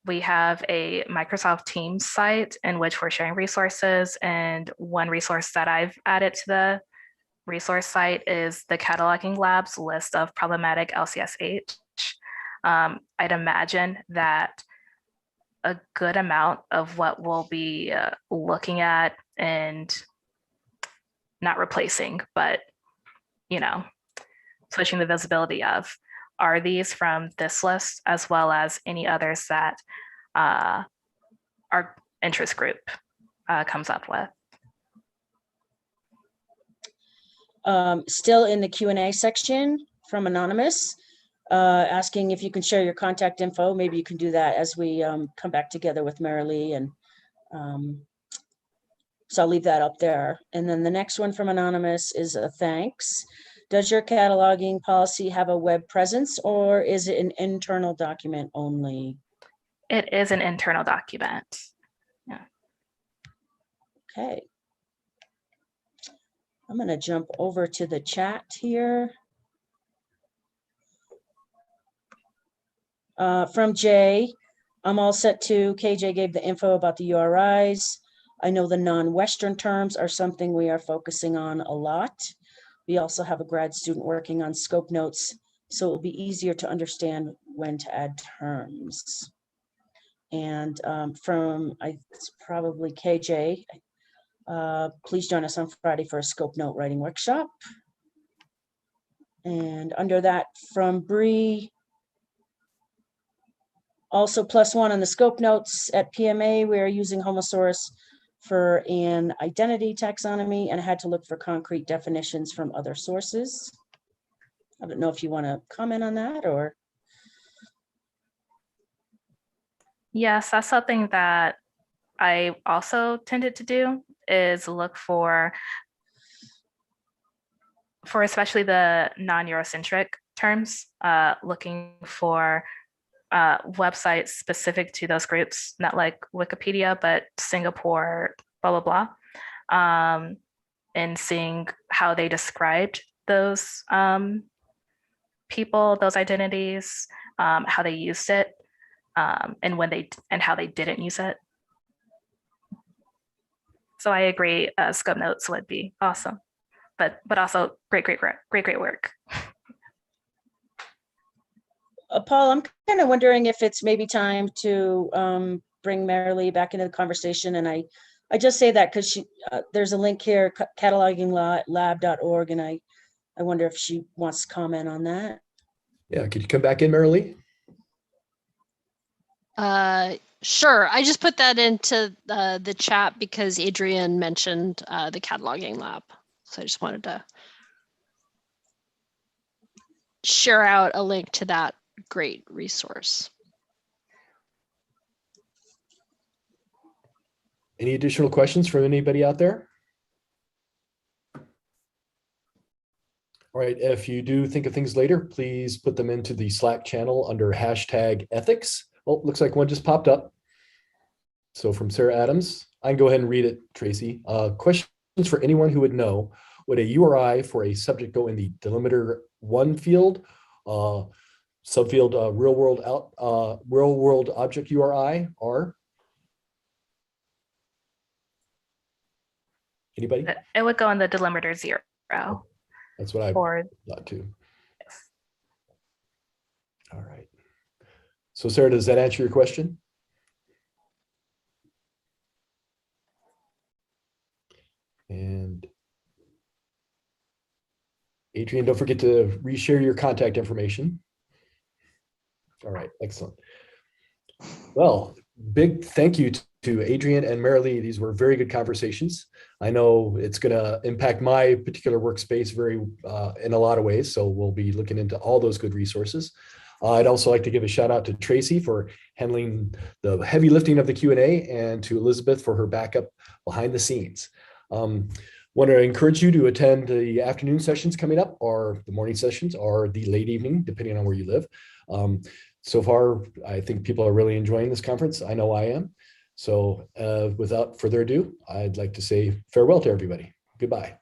We have a Microsoft Teams site in which we're sharing resources, and one resource that I've added to the resource site is the Cataloging Lab's list of problematic LCSH. I'd imagine that a good amount of what we'll be looking at and not replacing, but switching the visibility of, are these from this list, as well as any others that our interest group comes up with. Still in the Q&A section from Anonymous, asking if you can share your contact info. Maybe you can do that as we come back together with Merrilee, and so I'll leave that up there. And then the next one from Anonymous is a thanks. Does your cataloging policy have a web presence, or is it an internal document only? It is an internal document. Yeah. Okay. I'm going to jump over to the chat here. From Jay, I'm all set too. KJ gave the info about the URIs. I know the non-Western terms are something we are focusing on a lot. We also have a grad student working on scope notes, so it will be easier to understand when to add terms. And it's probably KJ, please join us on Friday for a scope note writing workshop. And under that, from Bree, also +1 on the scope notes at PMA, we are using Homosaurus for an identity taxonomy and had to look for concrete definitions from other sources. I don't know if you want to comment on that or. Yes, that's something that I also tended to do, is look for especially the non-Eurocentric terms, looking for websites specific to those groups, not like Wikipedia, but Singapore, blah, blah, blah, and seeing how they described those people, those identities, how they used it, and how they didn't use it. So I agree, scope notes would be awesome, but also great work. Paul, I'm kind of wondering if it's maybe time to bring Merrilee back into the conversation. And I just say that because there's a link here, cataloginglab.org, and I wonder if she wants to comment on that. Yeah, could you come back in, Merrilee? Sure. I just put that into the chat because Adrian mentioned the cataloging lab. So I just wanted to share out a link to that great resource. Any additional questions from anybody out there? All right, if you do think of things later, please put them into the Slack channel under #ethics. Oh, looks like one just popped up. So from Sarah Adams, I can go ahead and read it, Tracy. Questions for anyone who would know, would a URI for a subject go in the delimiter 1 field, subfield real world object URI, or anybody? It would go in the delimiter 0. That's what I thought too. Yes. All right. So Sarah, does that answer your question? And Adrian, don't forget to reshare your contact information. All right, excellent. Well, big thank you to Adrian and Merrilee. These were very good conversations. I know it's going to impact my particular workspace in a lot of ways, so we'll be looking into all those good resources. I'd also like to give a shout out to Tracy for handling the heavy lifting of the Q&A, and to Elizabeth for her backup behind the scenes. Want to encourage you to attend the afternoon sessions coming up, or the morning sessions, or the late evening, depending on where you live. So far, I think people are really enjoying this conference. I know I am. So without further ado, I'd like to say farewell to everybody. Goodbye.